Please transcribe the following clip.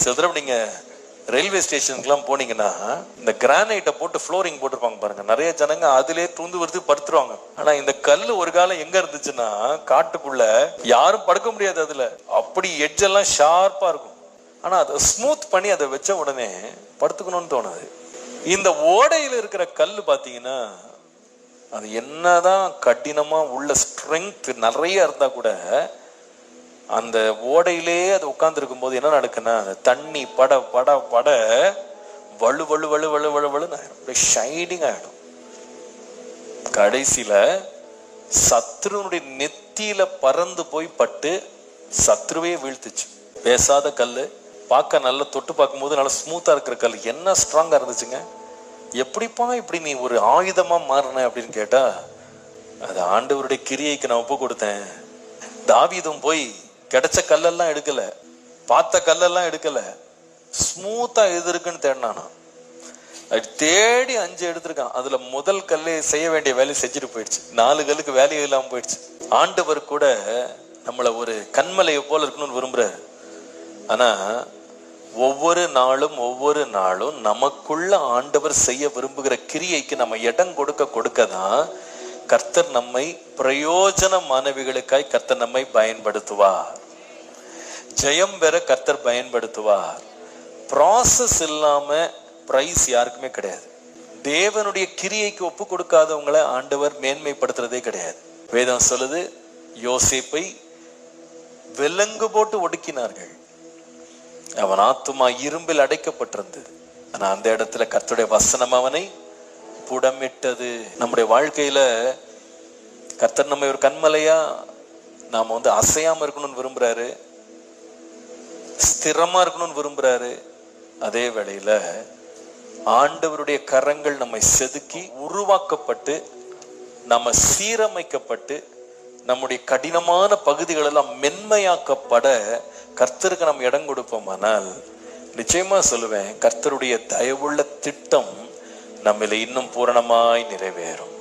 சில தடவை நீங்க ரயில்வே ஸ்டேஷனுக்குலாம் போனீங்கன்னா இந்த கிரானைட்டை போட்டு ஃப்ளோரிங் போட்டிருப்பாங்க பாருங்க, நிறைய ஜனங்க அதிலே தூந்து வருது படுத்துருவாங்க. ஆனா இந்த கல்லு ஒரு காலம் எங்க இருந்துச்சுன்னா காட்டுக்குள்ள யாரும் படுக்க முடியாது, அதுல அப்படி எட்ஜெல்லாம் ஷார்ப்பா இருக்கும். ஆனா அதை ஸ்மூத் பண்ணி அதை வச்ச உடனே படுத்துக்கணும்னு தோணுது. இந்த ஓடையில இருக்கிற கல்லு பாத்தீங்கன்னா அது என்னதான் கடினமா உள்ள ஸ்ட்ரென்த் நிறைய இருந்தா கூட அந்த ஓடையிலே அது உட்கார்ந்து இருக்கும் போது என்ன நடக்குன்னா அந்த தண்ணி பட பட பட வலு வலு வலு வலு வலு வலுன்னு அப்படியே ஷைனிங் ஆயிடும். கடைசியில சத்ருனுடைய நெத்தியில பறந்து போய் பட்டு சத்ருவே வீழ்த்துச்சு. பேசாத கல்லு, பார்க்க நல்லா தொட்டு பார்க்கும் போது நல்லா ஸ்மூத்தா இருக்கிற கல் என்ன ஸ்ட்ராங்கா இருந்துச்சுங்க. எப்படிப்பா இப்படி நீ ஒரு ஆயுதமா மாறின அப்படின்னு கேட்டா, அது ஆண்டவருடைய கிரியைக்கு நான் ஒப்பு கொடுத்தேன். தாவீதும் போய் கிடைச்ச கல்லெல்லாம் எடுக்கல, பார்த்த கல்லெல்லாம் எடுக்கல, ஸ்மூத்தா எது இருக்குன்னு தேடினானா. தேடி 5 எடுத்திருக்கான். அதுல முதல் கல்லை செய்ய வேண்டிய வேலையை செஞ்சுட்டு போயிடுச்சு. 4 கல்லுக்கு வேலையும் இல்லாம போயிடுச்சு. ஆண்டவர் கூட நம்மள ஒரு கண்மலையை போல இருக்கணும்னு விரும்புறாரு. ஆனா ஒவ்வொரு நாளும் நமக்குள்ள ஆண்டவர் செய்ய விரும்புகிற கிரியைக்கு நம்ம இடம் கொடுக்கதான் கர்த்தர் நம்மை பிரயோஜனமானவைகளுக்காய் கர்த்தர் நம்மை பயன்படுத்துவார். ஜெயம் பெற கர்த்தர் பயன்படுத்துவார். ப்ராசஸ் இல்லாம பிரைஸ் யாருக்குமே கிடையாது. தேவனுடைய கிரியைக்கு ஒப்பு கொடுக்காதவங்களை ஆண்டவர் மேன்மைப்படுத்துறதே கிடையாது. வேதம் சொல்லுது, யோசேப்பை விலங்கு போட்டு ஒடுக்கினார்கள், அவன் ஆத்துமா இரும்பில் அடைக்கப்பட்டிருந்தது. ஆனா அந்த இடத்துல கர்த்தருடைய வசனம் அவனை புடமிட்டது. நம்முடைய வாழ்க்கையில கர்த்தர் நம்ம ஒரு கண்மலையா நாம அசையாம இருக்கணும்னு விரும்புறாரு, ஸ்திரமா இருக்கணும்னு விரும்புறாரு. அதே வேளையில ஆண்டவருடைய கரங்கள் நம்மை செதுக்கி உருவாக்கப்பட்டு நம்ம சீரமைக்கப்பட்டு நம்முடைய கடினமான பகுதிகள் எல்லாம் மென்மையாக்கப்பட கர்த்தருக்கு நம்ம இடம் கொடுப்போமானால் நிச்சயமா சொல்லுவேன், கர்த்தருடைய தயவுள்ள திட்டம் நம்மில இன்னும் பூரணமாய் நிறைவேறும்.